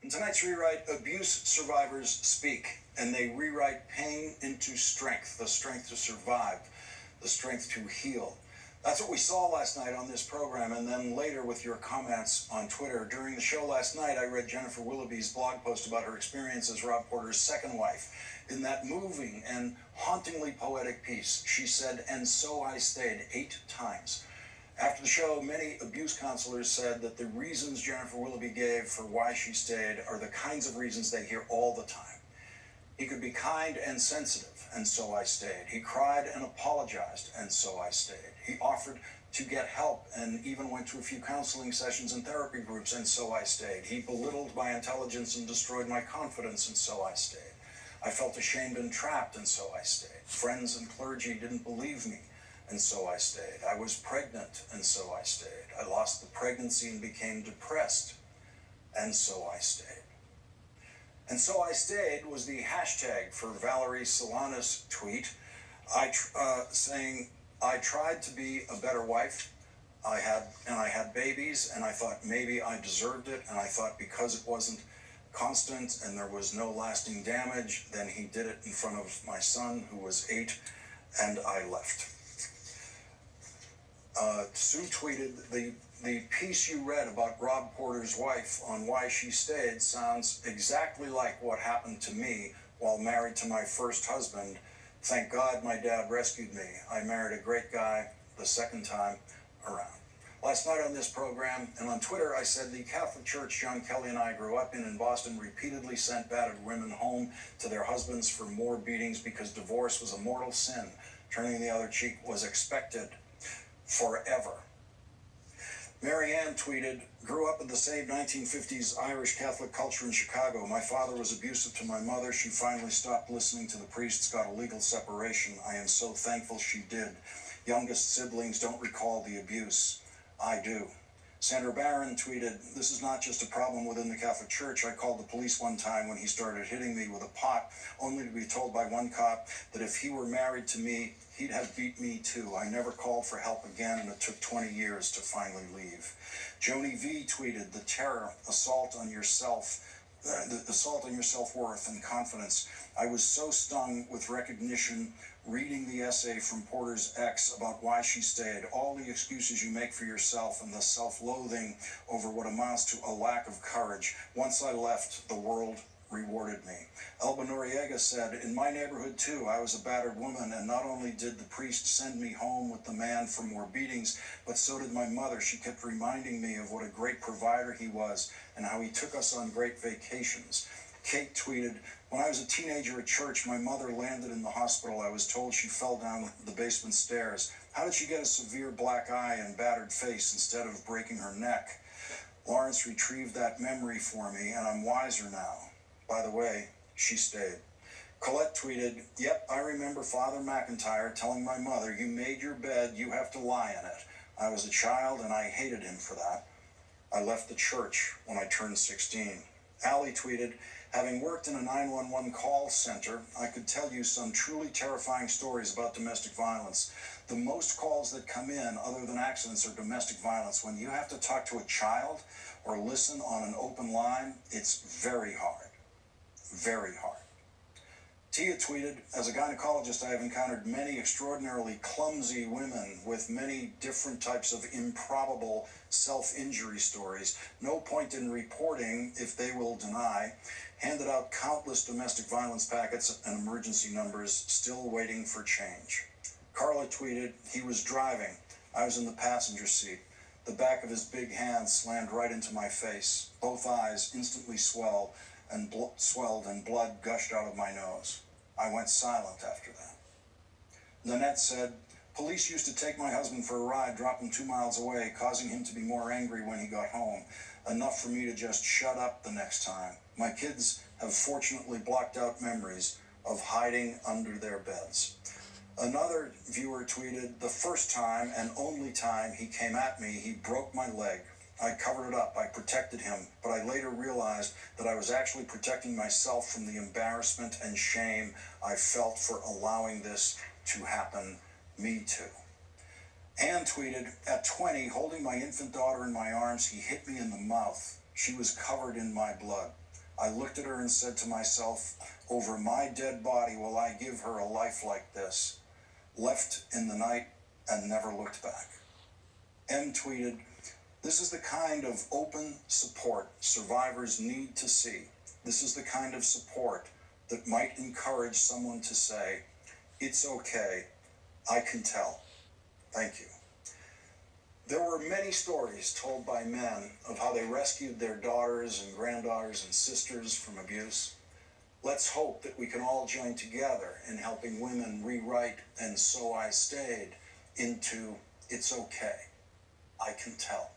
In tonight's rewrite, abuse survivors speak, and they rewrite pain into strength, the strength to survive, the strength to heal. That's what we saw last night on this program, and then later with your comments on Twitter. During the show last night, I read Jennifer Willoughby's blog post about her experience as Rob Porter's second wife. In that moving and hauntingly poetic piece, she said, "And so I stayed," 8 times. After the show, many abuse counselors said that the reasons Jennifer Willoughby gave for why she stayed are the kinds of reasons they hear all the time. He could be kind and sensitive, and so I stayed. He cried and apologized, and so I stayed. He offered to get help and even went to a few counseling sessions and therapy groups, and so I stayed. He belittled my intelligence and destroyed my confidence, and so I stayed. I felt ashamed and trapped, and so I stayed. Friends and clergy didn't believe me, and so I stayed. I was pregnant, and so I stayed. I lost the pregnancy and became depressed, and so I stayed. And so I stayed was the hashtag for Valerie Solana's tweet, saying, "I tried to be a better wife. I had babies, and I thought maybe I deserved it, and I thought because it wasn't constant and there was no lasting damage, then he did it in front of my son, who was 8, and I left." Sue tweeted, the piece you read about Rob Porter's wife on why she stayed sounds exactly like what happened to me while married to my first husband. Thank God my dad rescued me. I married a great guy the second time around. Last night on this program and on Twitter, I said the Catholic Church John Kelly and I grew up in Boston repeatedly sent battered women home to their husbands for more beatings because divorce was a mortal sin. Turning the other cheek was expected forever. Mary Ann tweeted, "Grew up in the same 1950s Irish Catholic culture in Chicago. My father was abusive to my mother. She finally stopped listening to the priests, got a legal separation. I am so thankful she did. Youngest siblings don't recall the abuse. I do." Sandra Barron tweeted, "This is not just a problem within the Catholic Church. I called the police one time when he started hitting me with a pot, only to be told by one cop that if he were married to me, he'd have beat me too. I never called for help again, and it took 20 years to finally leave." Joni V tweeted, "The terror, assault on your self-worth and confidence. I was so stung with recognition reading the essay from Porter's ex about why she stayed, all the excuses you make for yourself and the self-loathing over what amounts to a lack of courage. Once I left, the world rewarded me." Elba Noriega said, "In my neighborhood too, I was a battered woman, and not only did the priest send me home with the man for more beatings, but so did my mother. She kept reminding me of what a great provider he was and how he took us on great vacations." Kate tweeted, "When I was a teenager at church, my mother landed in the hospital. I was told she fell down the basement stairs. How did she get a severe black eye and battered face instead of breaking her neck? Lawrence retrieved that memory for me, and I'm wiser now. By the way, she stayed." Colette tweeted, "Yep, I remember Father McIntyre telling my mother, 'You made your bed, you have to lie in it.' I was a child and I hated him for that. I left the church when I turned 16. Allie tweeted, "Having worked in a 911 call center, I could tell you some truly terrifying stories about domestic violence. The most calls that come in, other than accidents, are domestic violence. When you have to talk to a child or listen on an open line, it's very hard. Very hard." Tia tweeted, "As a gynecologist, I have encountered many extraordinarily clumsy women with many different types of improbable self-injury stories. No point in reporting if they will deny. Handed out countless domestic violence packets and emergency numbers, still waiting for change." Carla tweeted, "He was driving. I was in the passenger seat. The back of his big hand slammed right into my face. Both eyes instantly swelled and blood gushed out of my nose. I went silent after that." Nanette said, "Police used to take my husband for a ride, drop him 2 miles away, causing him to be more angry when he got home. Enough for me to just shut up the next time. My kids have fortunately blocked out memories of hiding under their beds." Another viewer tweeted, "The first time and only time he came at me, he broke my leg. I covered it up. I protected him, but I later realized that I was actually protecting myself from the embarrassment and shame I felt for allowing this to happen. Me too." Ann tweeted, "At 20, holding my infant daughter in my arms, he hit me in the mouth. She was covered in my blood. I looked at her and said to myself, over my dead body will I give her a life like this. Left in the night and never looked back. M tweeted, this is the kind of open support survivors need to see. This is the kind of support that might encourage someone to say, it's okay, I can tell. Thank you. There were many stories told by men of how they rescued their daughters and granddaughters and sisters from abuse. Let's hope that we can all join together in helping women rewrite "and so I stayed" into "it's okay, I can tell."